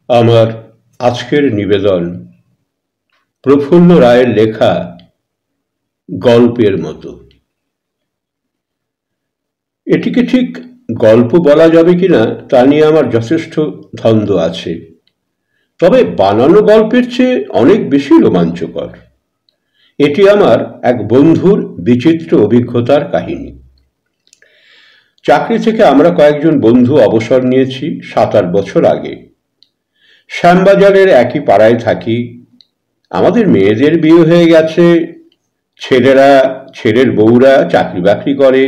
আমার আজকের নিবেদন প্রফুল্ল রায়ের লেখা গল্পের মতো। এটিকে ঠিক গল্প বলা যাবে কিনা তা নিয়ে আমার যথেষ্ট দ্বন্দ্ব আছে, তবে বানানো গল্পের চেয়ে অনেক বেশি রোমাঞ্চকর। এটি আমার এক বন্ধুর বিচিত্র অভিজ্ঞতার কাহিনী। চাকরি থেকে আমরা কয়েকজন বন্ধু অবসর নিয়েছি 7-8 বছর আগে। শ্যামবাজারের একই পাড়ায় থাকি। আমাদের মেয়েদের বিয়ে হয়ে গেছে, ছেলেরা ছেলের বউরা চাকরি বাকরি করে,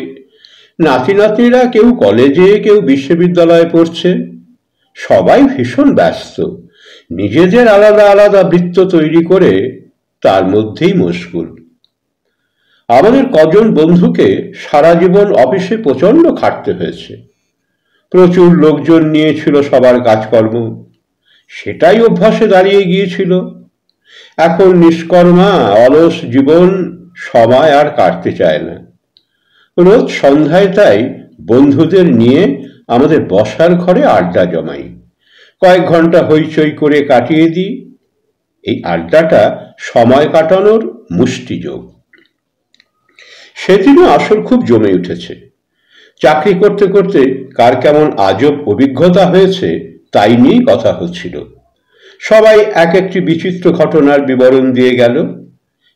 নাতি নাতনিরা কেউ কলেজে কেউ বিশ্ববিদ্যালয়ে পড়ছে। সবাই ভীষণ ব্যস্ত, নিজেদের আলাদা আলাদা বৃত্ত তৈরি করে তার মধ্যেই মশগুল। আমাদের কজন বন্ধুকে সারা জীবন অফিসে প্রচণ্ড খাটতে হয়েছে। প্রচুর লোকজন নিয়েছিল সবার কাজকর্ম, সেটাই অভ্যাসে দাঁড়িয়ে গিয়েছিল। এখন নিষ্কর্মা অলস জীবন, সময় আর কাটতে চায় না। রোজ সন্ধ্যায় তাই বন্ধুদের নিয়ে আমাদের বসার ঘরে আড্ডা জমাই, কয়েক ঘন্টা হইচই করে কাটিয়ে দিই। এই আড্ডাটা সময় কাটানোর মুষ্টিযোগ। সেদিনও আসর খুব জমে উঠেছে। চাকরি করতে করতে কার কেমন আজব অভিজ্ঞতা হয়েছে তাই নিয়েই কথা হচ্ছিল। সবাই এক একটি বিচিত্র ঘটনার বিবরণ দিয়ে গেল।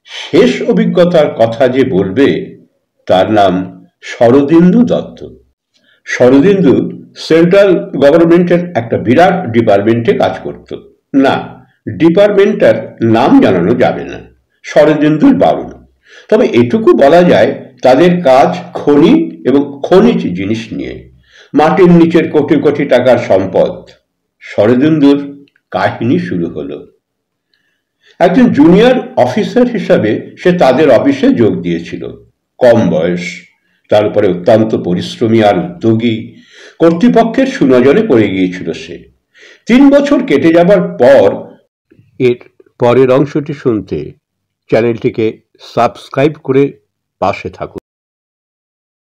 শেষ অভিজ্ঞতার কথা যে বলবে তার নাম শরদিন্দু দত্ত। শরদিন্দু সেন্ট্রাল গভর্নমেন্টের একটা বিরাট ডিপার্টমেন্টে কাজ করত। না, ডিপার্টমেন্টটার নাম জানানো যাবে না, শরদিন্দুর বারণ। তবে এটুকু বলা যায় তাদের কাজ খনি এবং খনিজ জিনিস নিয়ে। মাটির নিচের কোটি কোটি টাকার সম্পদ। শরদিন্দুর কাহিনী শুরু হলো। একজন জুনিয়র অফিসার হিসাবে সে তাদের অফিসে যোগ দিয়েছিল। কম বয়স, তার উপরে অত্যন্ত পরিশ্রমী আর উদ্যোগী। কর্তৃপক্ষের সুনজরে পড়ে গিয়েছিল সে। 3 বছর কেটে যাবার পর এর পরের অংশটি শুনতে চ্যানেলটিকে সাবস্ক্রাইব করে পাশে থাকুন।